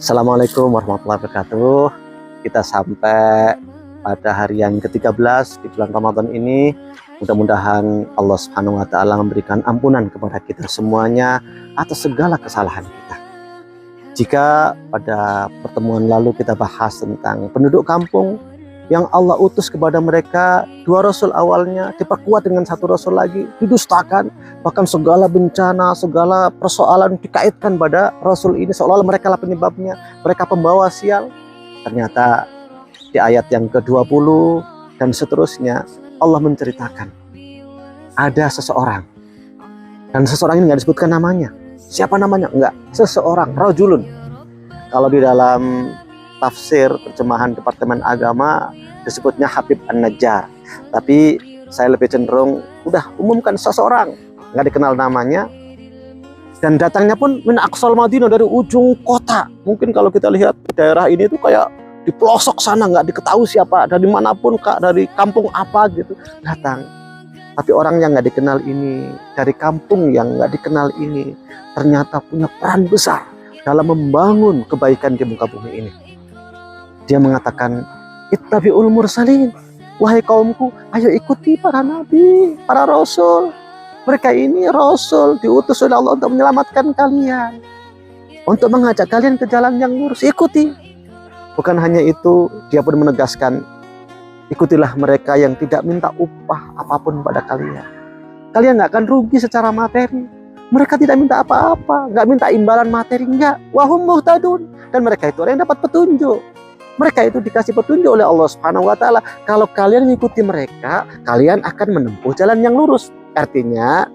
Assalamualaikum warahmatullahi wabarakatuh. Kita sampai pada hari yang ke-13 di bulan Ramadan ini. Mudah-mudahan Allah Subhanahu wa taala memberikan ampunan kepada kita semuanya atas segala kesalahan kita. Jika pada pertemuan lalu kita bahas tentang penduduk kampung yang Allah utus kepada mereka, dua rasul awalnya diperkuat dengan satu rasul lagi, didustakan, bahkan segala bencana, segala persoalan dikaitkan pada rasul ini seolah-olah mereka lah penyebabnya, mereka pembawa sial. Ternyata di ayat yang ke-20 dan seterusnya Allah menceritakan ada seseorang, dan seseorang ini nggak disebutkan namanya. Siapa namanya? Enggak, seseorang, rajulun. Kalau di dalam tafsir terjemahan Departemen Agama disebutnya Habib An-Najjar, tapi saya lebih cenderung udah umumkan seseorang, nggak dikenal namanya, dan datangnya pun min aqsal Madinah, dari ujung kota. Mungkin kalau kita lihat daerah ini tuh kayak di pelosok sana, nggak diketahui siapa, dari manapun kak, dari kampung apa gitu datang. Tapi orang yang nggak dikenal ini, dari kampung yang nggak dikenal ini, ternyata punya peran besar dalam membangun kebaikan di muka bumi ini. Dia mengatakan, ittabi'ul mursalin, wahai kaumku, ayo ikuti para nabi, para rasul. Mereka ini rasul diutus oleh Allah untuk menyelamatkan kalian, untuk mengajak kalian ke jalan yang lurus. Ikuti. Bukan hanya itu, dia pun menegaskan, ikutilah mereka yang tidak minta upah apapun pada kalian. Kalian nggak akan rugi secara materi. Mereka tidak minta apa-apa, nggak minta imbalan materi, enggak. Wahum muhtadun, dan mereka itu orang yang dapat petunjuk. Mereka itu dikasih petunjuk oleh Allah Subhanahu wa taala. Kalau kalian mengikuti mereka, kalian akan menempuh jalan yang lurus. Artinya,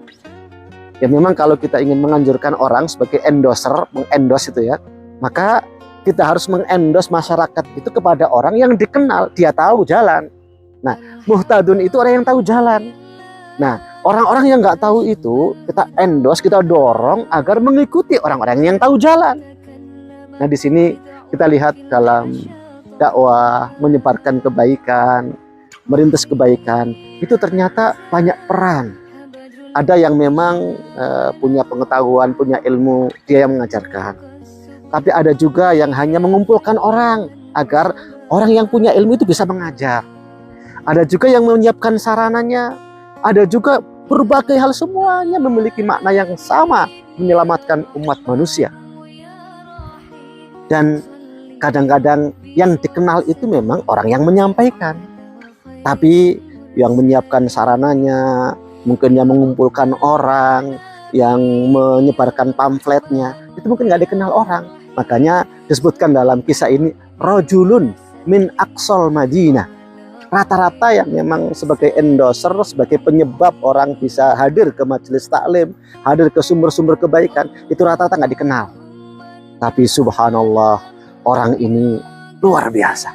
ya memang kalau kita ingin menganjurkan orang sebagai endorser, mengendos itu ya, maka kita harus mengendos masyarakat itu kepada orang yang dikenal, dia tahu jalan. Nah, muhtadun itu orang yang tahu jalan. Nah, orang-orang yang nggak tahu itu kita endorse, kita dorong agar mengikuti orang-orang yang tahu jalan. Nah, di sini kita lihat dalam dakwah, menyebarkan kebaikan, merintis kebaikan, itu ternyata banyak peran. Ada yang memang punya pengetahuan, punya ilmu, dia yang mengajarkan. Tapi ada juga yang hanya mengumpulkan orang agar orang yang punya ilmu itu bisa mengajar. Ada juga yang menyiapkan sarananya. Ada juga berbagai hal, semuanya memiliki makna yang sama, menyelamatkan umat manusia. Dan kadang-kadang yang dikenal itu memang orang yang menyampaikan, tapi yang menyiapkan sarananya, mungkin yang mengumpulkan orang, yang menyebarkan pamfletnya, itu mungkin nggak dikenal orang. Makanya disebutkan dalam kisah ini, rajulun min aqsal Madinah. Rata-rata yang memang sebagai endorser, sebagai penyebab orang bisa hadir ke majelis taklim, hadir ke sumber-sumber kebaikan, itu rata-rata nggak dikenal. Tapi subhanallah, orang ini luar biasa.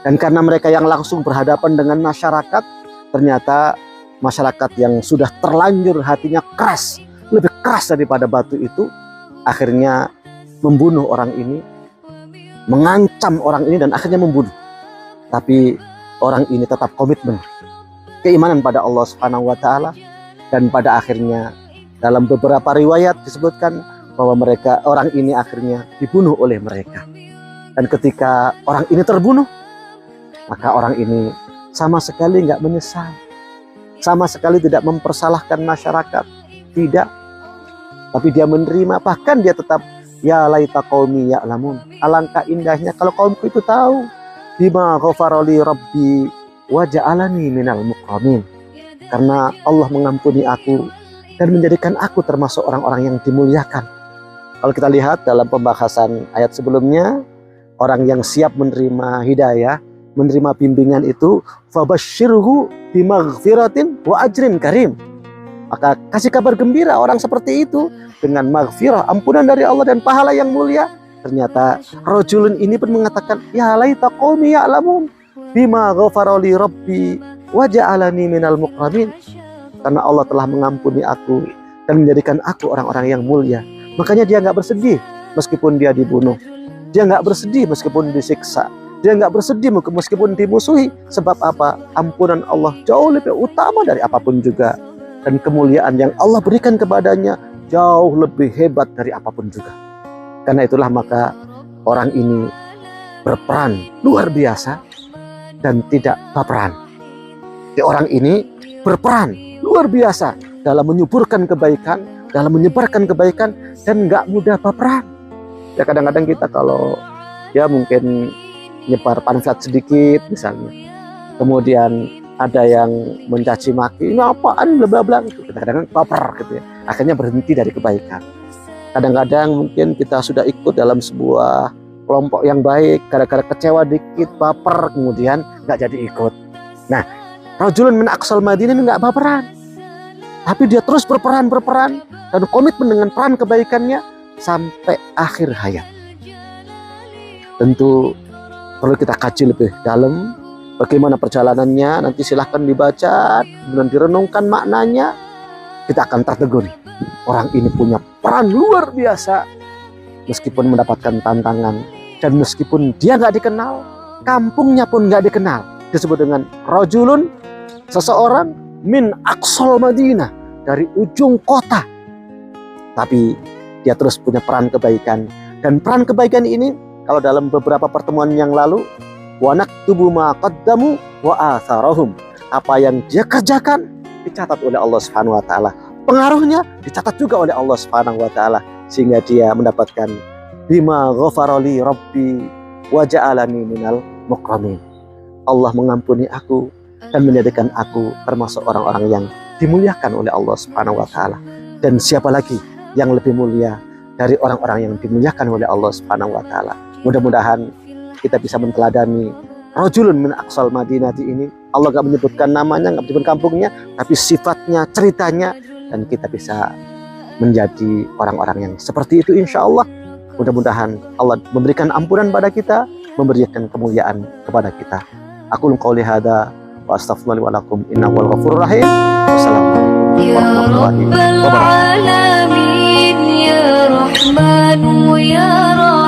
Dan karena mereka yang langsung berhadapan dengan masyarakat, ternyata masyarakat yang sudah terlanjur hatinya keras, lebih keras daripada batu itu, akhirnya membunuh orang ini, mengancam orang ini, dan akhirnya membunuh. Tapi orang ini tetap komitmen, keimanan pada Allah Subhanahu wa taala, dan pada akhirnya dalam beberapa riwayat disebutkan bahwa orang ini akhirnya dibunuh oleh mereka. Dan ketika orang ini terbunuh, maka orang ini sama sekali nggak menyesal, sama sekali tidak mempersalahkan masyarakat, tidak. Tapi dia menerima, bahkan dia tetap, ya laita qaumi ya'lamun, alangkah indahnya kalau kaumku itu tahu, bima ghafarali rabbi wa ja'alani minal mukramin, karena Allah mengampuni aku dan menjadikan aku termasuk orang-orang yang dimuliakan. Kalau kita lihat dalam pembahasan ayat sebelumnya, orang yang siap menerima hidayah, menerima bimbingan itu, fabasyirhu bimaghfiratin wa ajrin karim. Maka kasih kabar gembira orang seperti itu dengan maghfirah, ampunan dari Allah, dan pahala yang mulia. Ternyata rajulun ini pun mengatakan, ya laita qaumi ya'lamun bima ghafarali rabbi wa ja'alani minal mukramin, karena Allah telah mengampuni aku dan menjadikan aku orang-orang yang mulia. Makanya dia nggak bersedih meskipun dia dibunuh, dia nggak bersedih meskipun disiksa, dia nggak bersedih meskipun dimusuhi. Sebab apa? Ampunan Allah jauh lebih utama dari apapun juga, dan kemuliaan yang Allah berikan kepadanya jauh lebih hebat dari apapun juga. Karena itulah maka orang ini berperan luar biasa dan tidak baperan. Jadi orang ini berperan luar biasa dalam menyuburkan kebaikan, dalam menyebarkan kebaikan, dan nggak mudah baperan. Ya kadang-kadang kita kalau ya mungkin nyebar pamflet sedikit misalnya, kemudian ada yang mencaci maki, ini apaan bla bla bla, kadang-kadang baper gitu ya, akhirnya berhenti dari kebaikan. Kadang-kadang mungkin kita sudah ikut dalam sebuah kelompok yang baik, gara-gara kecewa dikit, baper, kemudian nggak jadi ikut. Nah, rajulun min aqsal Madinah ini nggak baperan, tapi dia terus berperan dan komitmen dengan peran kebaikannya sampai akhir hayat. Tentu perlu kita kaji lebih dalam bagaimana perjalanannya. Nanti silahkan dibaca, kemudian direnungkan maknanya. Kita akan tertegun, orang ini punya peran luar biasa meskipun mendapatkan tantangan, dan meskipun dia nggak dikenal, kampungnya pun nggak dikenal, disebut dengan rajulun, seseorang min aqsal Madinah, dari ujung kota, tapi dia terus punya peran kebaikan. Dan peran kebaikan ini, kalau dalam beberapa pertemuan yang lalu, wa naktubu ma qaddamu wa atharahum, apa yang dia kerjakan dicatat oleh Allah Subhanahu wa taala, pengaruhnya dicatat juga oleh Allah Subhanahu wa taala, sehingga dia mendapatkan bima ghafarali rabbi wa ja'alani minal mukramin. Allah mengampuni aku dan menjadikan aku termasuk orang-orang yang dimuliakan oleh Allah Subhanahu wa taala. Dan siapa lagi yang lebih mulia dari orang-orang yang dimuliakan oleh Allah Subhanahu wa taala. Mudah-mudahan kita bisa menteladani rajulun min aqsal Madinati ini. Allah gak menyebutkan namanya, gak menyebutkan kampungnya, tapi sifatnya, ceritanya, dan kita bisa menjadi orang-orang yang seperti itu insya Allah. Mudah-mudahan Allah memberikan ampunan pada kita, memberikan kemuliaan kepada kita. Aku qouli hadza wa astaghfirullahi wa lakum innahu wal ghafurur rahim. Wassalamualaikum warahmatullahi wabarakatuh. Ya Rabbal alamin, ya Rahman, ya Rahim.